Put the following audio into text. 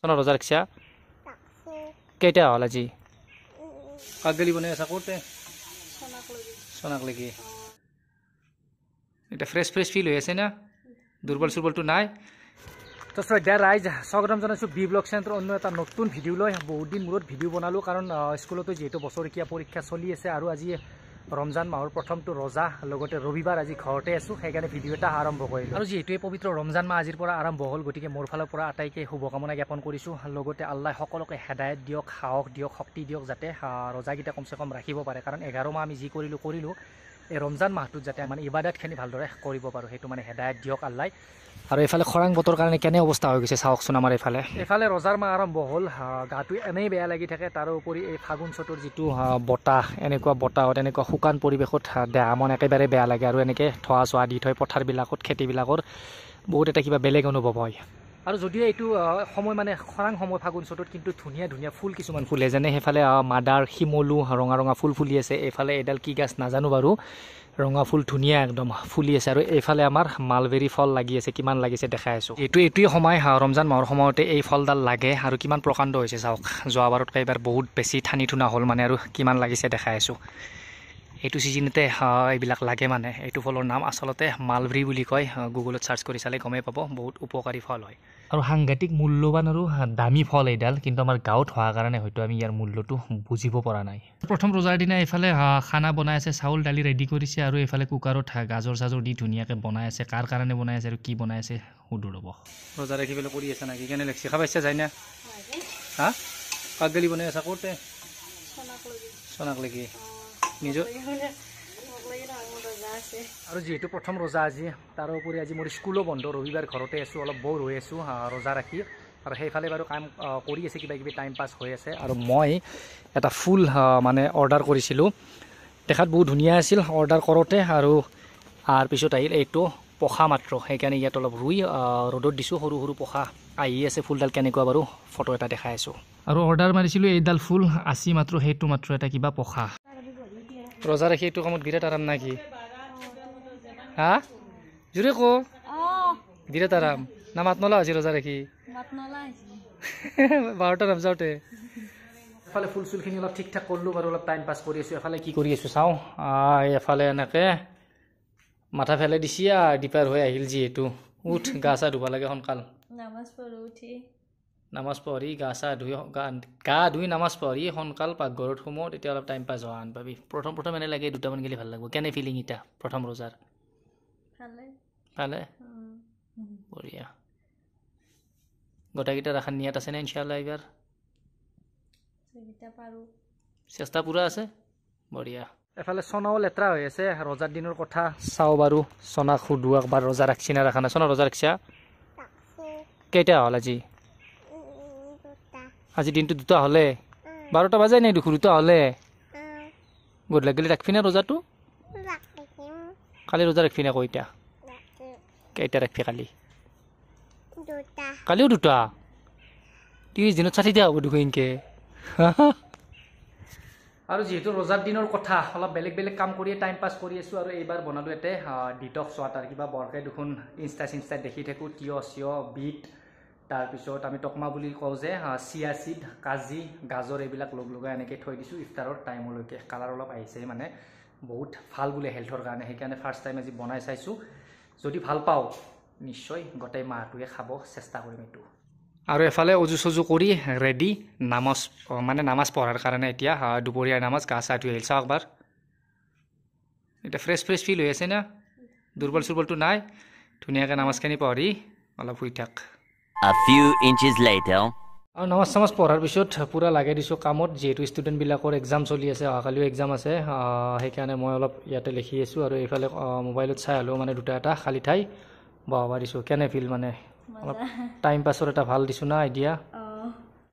সোনা রোজা রাখছা কেইটা হল আজি কাগলি বনাই আছা কোতে সোনাক লাগি এটা ফ্রেশ ফ্রেশ ফিল হয়ে আছে না দুর্বল সুর্বলটো নাই তো শ্রদ্ধা রাইজ স্বাগতম জানাইছো বি ব্লগ চেণ্টাৰৰ অন্য এটা নতুন ভিডিঅ' লৈ বহুত দিন মূৰত ভিডিঅ' বনালোঁ কাৰণ স্কুলতো যিহেতু বছৰেকীয়া পৰীক্ষা চলি আছে আৰু আজি ৰমজান মাহৰ প্ৰথমটো ৰজা লগতে ৰবিবাৰ আজি ঘৰতে আছোঁ সেইকাৰণে ভিডিঅ' এটা আৰম্ভ কৰিলোঁ আৰু যিহেতু এই পবিত্ৰ ৰমজান মাহ আজিৰ পৰা আৰম্ভ হ'ল গতিকে মোৰ ফালৰ পৰা আটাইকে শুভকামনা জ্ঞাপন কৰিছোঁ লগতে আল্লাহ সকলোকে হেদায়ত দিয়ক সাহস দিয়ক শক্তি দিয়ক যাতে ৰজাকেইটা কমচে কম ৰাখিব পাৰে কাৰণ 11 মাহ আমি যি কৰিলোঁ এই ৰমজান মাহটোত যাতে মানে ইবাদতখিনি ভালদৰে কৰিব পাৰোঁ সেইটো মানে হেদায়ত দিয়ক আল্লাহ আৰু এইফালে খৰাং বতৰ কাৰণে কেনে অৱস্থা হৈ গৈছে চাওকচোন আমাৰ এইফালে ৰজাৰ মাহ আৰম্ভ হ'ল গাটো এনেই বেয়া লাগি থাকে তাৰোপৰি এই ফাগুন চতৰ যিটো বতাহ এনেকুৱা বতাহত এনেকুৱা শুকান পৰিৱেশত দেহা মন একেবাৰে বেয়া লাগে আৰু এনেকৈ ধোৱা চোৱা দি থৈ পথাৰবিলাকত খেতিবিলাকৰ বহুত এটা কিবা বেলেগ অনুভৱ হয় আৰু যদিও এইটো সময় মানে খৰাং সময় ফাগুন চতত কিন্তু ধুনীয়া ধুনীয়া ফুল কিছুমান ফুলে যেনে সেইফালে মাদাৰ শিমলু ৰঙা ৰঙা ফুল ফুলি আছে এইফালে এডাল কি গাছ নাজানো বাৰু ৰঙা ফুল ধুনীয়া একদম ফুলি আছে আৰু এইফালে আমাৰ মালবেৰী ফল লাগি আছে কিমান লাগিছে দেখাই আছোঁ এইটোৱে সময় ৰমজান মাহৰ সময়তে এই ফলডাল লাগে আৰু কিমান প্ৰকাণ্ড হৈছে চাওক যোৱাবাৰতকৈ এইবাৰ বহুত বেছি ঠানি ঠুনা হ'ল মানে আৰু কিমান লাগিছে দেখাই আছোঁ এইটো ছিজনতে এইবিলাক লাগে মানে এইটো ফলৰ নাম আচলতে মালবেৰী বুলি কয় গুগলত চাৰ্চ কৰি চালে গমেই পাব বহুত উপকাৰী ফল হয় আৰু সাংঘাতিক মূল্যৱান আৰু দামী ফল এইডাল কিন্তু আমাৰ গাঁৱত হোৱাৰ কাৰণে হয়তো আমি ইয়াৰ মূল্যটো বুজিব পৰা নাই প্ৰথম ৰজাৰ দিনা এইফালে খানা বনাই আছে চাউল দালি ৰেডি কৰিছে আৰু এইফালে কুকাৰত গাজৰ চাজৰ দি ধুনীয়াকৈ বনাই আছে কাৰ কাৰণে বনাই আছে আৰু কি বনাই আছে সুধো ৰ'ব ৰজা ৰাখিবলৈ কৰি আছে নাকি কেনে লাগিছে খাব ইচ্ছা যায় না হা কাগলি বনাই আছা ক'তে সোনাক লাগি নিজৰ আৰু যিহেতু প্ৰথম ৰজা আজি তাৰোপৰি আজি মোৰ স্কুলো বন্ধ ৰবিবাৰ ঘৰতে আছোঁ অলপ বৰ হৈ আছোঁ ৰজা ৰাখি আৰু সেইফালে বাৰু কাম কৰি আছে কিবা কিবি টাইম পাছ হৈ আছে আৰু মই এটা ফুল মানে অৰ্ডাৰ কৰিছিলোঁ দেখাত বহুত ধুনীয়া আছিল অৰ্ডাৰ কৰোঁতে আৰু তাৰপিছত আহিল এইটো পখা মাত্ৰ সেইকাৰণে ইয়াত অলপ ৰুই ৰ'দত দিছোঁ সৰু সৰু পখা আহি আছে ফুলডাল কেনেকুৱা বাৰু ফটো এটা দেখাই আছোঁ আৰু অৰ্ডাৰ মাৰিছিলোঁ এইডাল ফুল আছি মাত্ৰ সেইটো মাত্ৰ এটা কিবা পখা ৰজা ৰাখি এইটো কামত বিৰাট আৰাম না কি হা জোৰে কো বিৰাট আৰাম না মাত নলা হৈছে ৰজা ৰাখি 12টা নামযাওঁতে এফালে ফুল চুলখিনি অলপ ঠিক ঠাক কৰিলোঁ বাৰু অলপ টাইম পাছ কৰি আছোঁ এফালে কি কৰি আছোঁ চাওঁ এফালে এনেকৈ মাথা ফেলে দিছি দীপাৰ হৈ আহিল যিহেতু উঠ গা চা ধুব লাগে সোনকাল নামাজ পঢ়ি গা চা ধুই গা ধুই নামাজ পঢ়ি সোনকাল পাকঘৰত সোমোঁ তেতিয়া অলপ টাইম পাছ হোৱা আন পাবি প্ৰথম এনে লাগে দুটামান গেলি ভাল লাগিব কেনে ফিলিং এটা প্ৰথম ৰজাৰ ভালে বঢ়িয়া গোটেইকেইটা ৰাখাৰ নিয়াত আছে নে ইনশাআল্লাহ এইবাৰ চেষ্টা পূৰা আছে বঢ়িয়া এফালে চনাও লেতেৰা হৈ আছে ৰজাৰ দিনৰ কথা চাওঁ বাৰু চনাক সুধো একবাৰ ৰজা ৰাখছি না ৰাখা নাই চনা ৰজা ৰাখছা কেইটা হ'ল আজি দিনটো 2টা হ'লে 12টা বাজাই নাই দেখোন 2টা হ'লে গধূলি গেলি ৰাখবি না ৰজাটো কালি ৰজা ৰাখবি না কেইটা ৰাখবি কালিও 2টা 30 দিনত 60টা হ'ব দেখোন ইনকে আৰু যিহেতু ৰজাৰ দিনৰ কথা অলপ বেলেগ বেলেগ কাম কৰিয়ে টাইম পাছ কৰি আছোঁ আৰু এইবাৰ বনালোঁ এতে ডিটক্স ৱাটাৰ কিবা বৰকৈ দেখোন ইনষ্টাত দেখি থাকোঁ তিয়হ বিট তাৰপিছত আমি টকমা বুলি কওঁ যে চিয়া চিড কাজি গাজৰ এইবিলাক লগাই এনেকৈ থৈ দিছোঁ ইফতাৰৰ টাইমলৈকে কালাৰ অলপ আহিছে মানে বহুত ভাল বোলে হেল্থৰ কাৰণে সেইকাৰণে ফাৰ্ষ্ট টাইম আজি বনাই চাইছোঁ যদি ভাল পাওঁ নিশ্চয় গোটেই মাহটোৱে খাব চেষ্টা কৰিম এইটো আৰু এফালে অজু চজু কৰি ৰেডি নামাজ পঢ়াৰ কাৰণে এতিয়া দুপৰীয়াৰ নামাজ গা চা ধুই আহিল চাওক একবাৰ এতিয়া ফ্ৰেছ ফিল হৈ আছে না দুৰ্বল চুৰ্বলটো নাই ধুনীয়াকৈ নামাজখিনি পঢ়ি অলপ শুই থাক A few inches later আৰু নামাজ পঢ়াৰ পিছত পূৰা লাগাই দিছোঁ কামত যিহেতু ষ্টুডেণ্টবিলাকৰ এক্সাম চলি আছে অহাকালিও এক্সাম আছে সেইকাৰণে মই অলপ ইয়াতে লিখি আছোঁ আৰু এইফালে মোবাইলত চাই হ'লেও মানে 2টা এটা খালী ঠাই বহাব দিছোঁ কেনে ফিল মানে অলপ টাইম পাছৰ এটা ভাল দিছোঁ না আইডিয়া